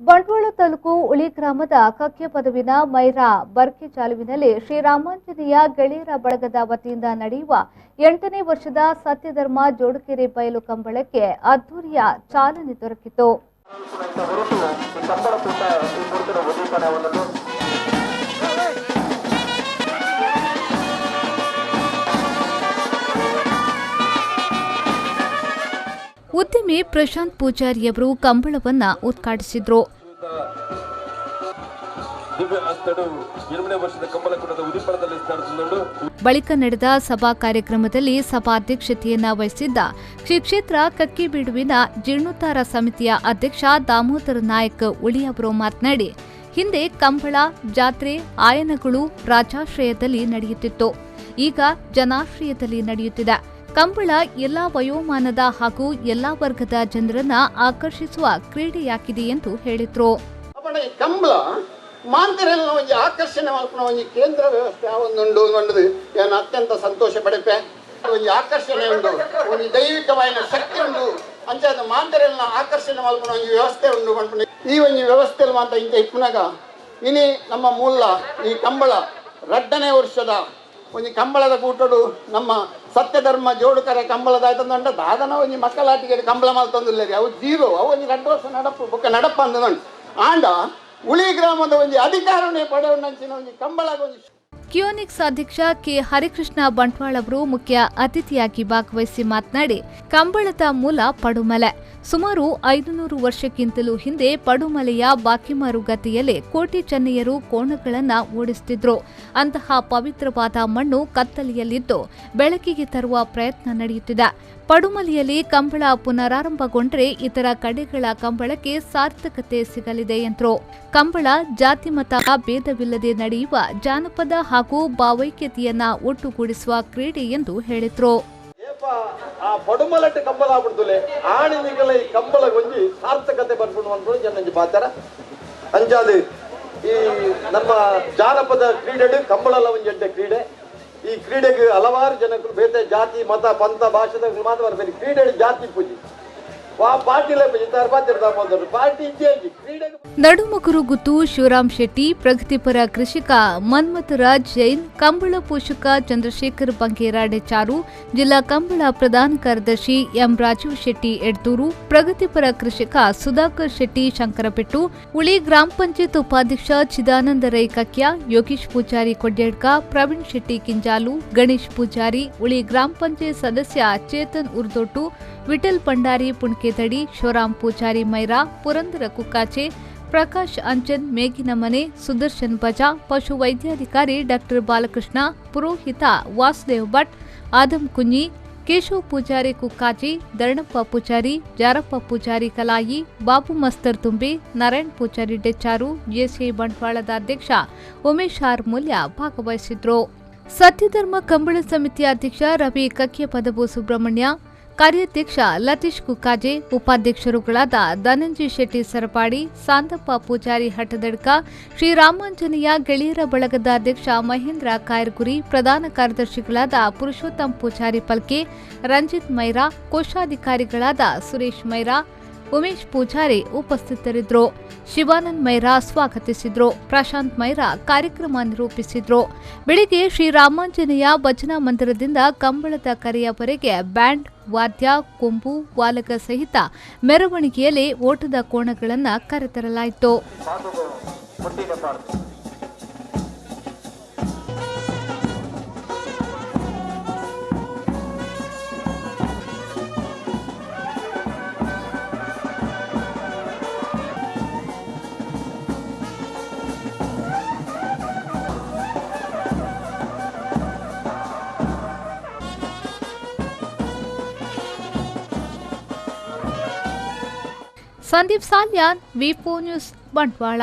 ಬಂಟ್ವಾಳ ತಾಲೂಕು ಉಳಿ ಗ್ರಾಮದ ಕಕ್ಕೆ ಪದವಿನ ಮೈರಾ ಬರ್ಕೆ ಚಾಲುವಿನಲ್ಲಿ ಶ್ರೀರಾಮಾಂಜನೇಯ ಗೆಳೆಯರ ಬಳಗದ ವತಿಯಿಂದ ನಡೆಯುವ 8ನೇ ವರ್ಷದ ಸತ್ಯಧರ್ಮ ಜೋಡುಕೆರೆ ಬಯಲು ಕಂಬಳಕ್ಕೆ ಅದ್ದೂರಿಯ ಚಾಲನೆ ದೊರಕಿತು. ಉದ್ಯಮಿ ಪ್ರಶಾಂತ್ ಪೂಜಾರಿಯವರು ಕಂಬಳವನ್ನ ಉದ್ಘಾಟಿಸಿದ್ರು. ಬಳಿಕ ನಡೆದ ಸಭಾ ಕಾರ್ಯಕ್ರಮದಲ್ಲಿ ಸಭಾಧ್ಯಕ್ಷತೆಯನ್ನ ವಹಿಸಿದ್ದ ಶ್ರೀ ಕ್ಷೇತ್ರ ಕಕ್ಕಿಬೀಡುವಿನ ಜೀರ್ಣೋದ್ಧಾರ ಸಮಿತಿಯ ಅಧ್ಯಕ್ಷ ದಾಮೋದರ ನಾಯಕ್ ಉಳಿ ಅವರು ಮಾತನಾಡಿ, ಹಿಂದೆ ಕಂಬಳ ಜಾತ್ರೆ ಆಯನಗಳು ರಾಜಾಶ್ರಯದಲ್ಲಿ ನಡೆಯುತ್ತಿತ್ತು. ಈಗ ಜನಾಶ್ರಯದಲ್ಲಿ ನಡೆಯುತ್ತಿದೆ. ಕಂಬಳ ಎಲ್ಲಾ ವಯೋಮಾನದ ಹಾಗೂ ಎಲ್ಲಾ ವರ್ಗದ ಜನರನ್ನ ಆಕರ್ಷಿಸುವ ಕ್ರೀಡೆಯಾಗಿದೆ ಎಂದು ಹೇಳಿದ್ರು. ಕಂಬಳ ಮಾಂತರೆಲ್ಲ ಒಂದು ಆಕರ್ಷಣೆ ಮಾಡ್ಕೊಂಡು ಒಂದು ಕೇಂದ್ರ ವ್ಯವಸ್ಥೆ ಒಂದು ಏನು ಅತ್ಯಂತ ಸಂತೋಷ ಪಡೆಪೆ. ಒಂದು ಆಕರ್ಷಣೆ ಉಂಟು, ಒಂದು ದೈವಿಕವಾದ ಶಕ್ತಿ ಉಂಟು ಅಂಚಾದ ಮಾಂತರೆಲ್ಲ ಆಕರ್ಷಣೆ ಮಾಡ್ಕೊಂಡು ಒಂದು ವ್ಯವಸ್ಥೆ ಉಂಟು ಮಾಡ್ಕೊಂಡು ಈ ಒಂದು ವ್ಯವಸ್ಥೆಯಲ್ಲಿ ಮಾತ್ರ ಇಂಥ ಇಪ್ಪನಾಗ ಇನಿ ನಮ್ಮ ಮೂಲ ಈ ಕಂಬಳ 2ನೇ ವರ್ಷದ ಒಂದು ಕಂಬಳದ ಕೂಟಡು ನಮ್ಮ ಸತ್ಯಧರ್ಮ ಜೋಡುಕರೆ ಕಂಬಳದ ಆಯ್ತಂದ ದಾದನ ಒಂದು ಮಕ್ಕಳಾಟಿಗೆ ಕಂಬಳ ಮಾಡ್ತಂದಿಲ್ಲ ರೀ. ಅವು ಜೀರೋ ಅವು ಒಂದು 2 ವರ್ಷ ನಡಪ ಅಂದ ಆಂಡ ಉಳಿ ಗ್ರಾಮದ ಒಂದು ಅಧಿಕಾರನೇ ಪಡೆಯುವಂಚಿನ ಒಂದು ಕಂಬಳ. ಕಿಯೋನಿಕ್ಸ್ ಅಧ್ಯಕ್ಷ ಕೆ ಹರಿಕೃಷ್ಣ ಬಂಟ್ವಾಳ ಅವರು ಮುಖ್ಯ ಅತಿಥಿಯಾಗಿ ಭಾಗವಹಿಸಿ ಮಾತನಾಡಿ, ಕಂಬಳದ ಮೂಲ ಪಡುಮಲೆ. ಸುಮಾರು 500 ವರ್ಷಕ್ಕಿಂತಲೂ ಹಿಂದೆ ಪಡುಮಲೆಯ ಬಾಕಿಮಾರುಗದ್ದೆಯಲ್ಲಿ ಕೋಟಿ ಚೆನ್ನಯ್ಯರು ಕೋಣಗಳನ್ನು ಓಡಿಸುತ್ತಿದ್ರು. ಅಂತಹ ಪವಿತ್ರವಾದ ಮಣ್ಣು ಕತ್ತಲೆಯಲ್ಲಿದ್ದು ಬೆಳಕಿಗೆ ತರುವ ಪ್ರಯತ್ನ ನಡೆಯುತ್ತಿದೆ. ಪಡುಮಲೆಯಲ್ಲಿ ಕಂಬಳ ಪುನರಾರಂಭಗೊಂಡರೆ ಇತರ ಕಡೆಗಳ ಕಂಬಳಕ್ಕೆ ಸಾರ್ಥಕತೆ ಸಿಗಲಿದೆ ಎಂದರು. ಕಂಬಳ ಜಾತಿ ಮತ ಭೇದವಿಲ್ಲದೆ ನಡೆಯುವ ಜಾನಪದ ಹಾಗೂ ಭಾವೈಕ್ಯತೆಯನ್ನ ಒಟ್ಟುಗೂಡಿಸುವ ಕ್ರೀಡೆ ಎಂದು ಹೇಳಿದ್ರು. ಪಡುಮಲಟ್ಟು ಕಂಬಳ ಆಗ್ಬಿಡ್ತಲೆ ಆಣಿಗಳ ಈ ಕಂಬಳ ಗೊಂಜಿ ಸಾರ್ಥಕತೆ ಬರ್ಬಿಡು ಅನ್ಕೊಂಡು ಜನ ಪಾತಾರ ಅಂಜಾದು ಈ ನಮ್ಮ ಜಾನಪದ ಕ್ರೀಡೆ ಕಂಬಳಲ್ಲ ಒಂದು ಎಡ್ಡೆ ಕ್ರೀಡೆ. ಈ ಕ್ರೀಡೆಗೆ ಹಲವಾರು ಜನಗಳು ಬೇರೆ ಜಾತಿ ಮತ ಪಂಥ ಭಾಷೆದ ಮಾತ್ರ ಬರ್ಬೇಕು. ಕ್ರೀಡೆ ಜಾತಿ ಪೂಜೆ ನಡುಮಗುರು ಗುತ್ತು ಶಿವರಾಮ್ ಶೆಟ್ಟಿ, ಪ್ರಗತಿಪರ ಕೃಷಿಕ ಮನ್ಮಥರಾಜ್ ಜೈನ್, ಕಂಬಳ ಪೋಷಕ ಚಂದ್ರಶೇಖರ್ ಬಂಗೇರಾಡೆಚಾರು, ಜಿಲ್ಲಾ ಕಂಬಳ ಪ್ರಧಾನ ಕಾರ್ಯದರ್ಶಿ ಎಂ ರಾಜೀವ್ ಶೆಟ್ಟಿ ಎಡ್ತೂರು, ಪ್ರಗತಿಪರ ಕೃಷಿಕ ಸುಧಾಕರ್ ಶೆಟ್ಟಿ ಶಂಕರಪೆಟ್ಟು, ಉಳಿ ಗ್ರಾಮ ಪಂಚಾಯತ್ ಉಪಾಧ್ಯಕ್ಷ ಚಿದಾನಂದ ರೈ ಕಕ್ಯ, ಯೋಗೀಶ್ ಪೂಜಾರಿ ಕೊಡ್ಯಡ್ಕ, ಪ್ರವೀಣ್ ಶೆಟ್ಟಿ ಕಿಂಜಾಲು, ಗಣೇಶ್ ಪೂಜಾರಿ, ಉಳಿ ಗ್ರಾಮ ಪಂಚಾಯತ್ ಸದಸ್ಯ ಚೇತನ್ ಉರ್ದೊಟ್ಟು, ವಿಠಲ್ ಭಂಡಾರಿ ಪುಣ್ಕೇತಡಿ, ಶಿವರಾಮ್ ಪೂಜಾರಿ ಮೈರಾ, ಪುರಂದರ ಕುಕ್ಕಾಚೆ, ಪ್ರಕಾಶ್ ಅಂಚನ್ ಮೇಗಿನ ಮನೆ, ಸುದರ್ಶನ್ ಬಜಾ, ಪಶು ವೈದ್ಯಾಧಿಕಾರಿ ಡಾ ಬಾಲಕೃಷ್ಣ, ಪುರೋಹಿತ ವಾಸುದೇವ್ ಭಟ್, ಆದಂ ಕುಂಜಿ, ಕೇಶವ್ ಪೂಜಾರಿ ಕುಕ್ಕಾಜಿ, ಧರಣಪ್ಪ ಪೂಜಾರಿ, ಜಾರಪ್ಪ ಪೂಜಾರಿ ಕಲಾಯಿ, ಬಾಬು ಮಸ್ತರ್ ತುಂಬಿ, ನಾರಾಯಣ್ ಪೂಜಾರಿ ಡೆಚ್ಚಾರು, ಜೆಸಿಐ ಬಂಟ್ವಾಳದ ಅಧ್ಯಕ್ಷ ಉಮೇಶ್ ಆರ್ ಮೂಲ್ಯ ಭಾಗವಹಿಸಿದ್ರು. ಸತ್ಯಧರ್ಮ ಕಂಬಳ ಸಮಿತಿಯ ಅಧ್ಯಕ್ಷ ರವಿ ಕಕ್ಕೆ ಪದಬು ಸುಬ್ರಹ್ಮಣ್ಯ, ಕಾರ್ಯಾಧ್ಯಕ್ಷ ಲತೀಶ್ ಕುಕ್ಕಾಜೆ, ಉಪಾಧ್ಯಕ್ಷರುಗಳಾದ ಧನಂಜಯ ಶೆಟ್ಟಿ ಸರಪಾಡಿ, ಸಾಂದಪ್ಪ ಪೂಜಾರಿ ಹಠದಡ್ಕ, ಶ್ರೀರಾಮಾಂಜನೇಯ ಗೆಳೆಯರ ಬಳಗದ ಅಧ್ಯಕ್ಷ ಮಹೇಂದ್ರ ಕಾಯರ್ಗುರಿ, ಪ್ರಧಾನ ಕಾರ್ಯದರ್ಶಿಗಳಾದ ಪುರುಷೋತ್ತಮ್ ಪೂಜಾರಿ ಪಲ್ಕೆ, ರಂಜಿತ್ ಮೈರಾ, ಕೋಶಾಧಿಕಾರಿಗಳಾದ ಸುರೇಶ್ ಮೈರಾ, ಉಮೇಶ್ ಪೂಜಾರಿ ಉಪಸ್ಥಿತರಿದ್ದರು. ಶಿವಾನಂದ್ ಮೈರಾ ಸ್ವಾಗತಿಸಿದ್ರು. ಪ್ರಶಾಂತ್ ಮೈರಾ ಕಾರ್ಯಕ್ರಮ ನಿರೂಪಿಸಿದ್ರು. ಬೆಳಿಗ್ಗೆ ಶ್ರೀರಾಮಾಂಜನೇಯ ಭಜನಾ ಮಂದಿರದಿಂದ ಕಂಬಳದ ಕರೆಯವರೆಗೆ ಬ್ಯಾಂಡ್, ವಾದ್ಯ, ಕೊಂಬು, ವಾಲಗ ಸಹಿತ ಮೆರವಣಿಗೆಯಲ್ಲಿ ಓಟದ ಕೋಣಗಳನ್ನು ಕರೆತರಲಾಯಿತು. ಸಂದೀಪ್ ಸಾಲ್ಯಾನ್, ವಿ4 ನ್ಯೂಸ್, ಬಂಟ್ವಾಳ.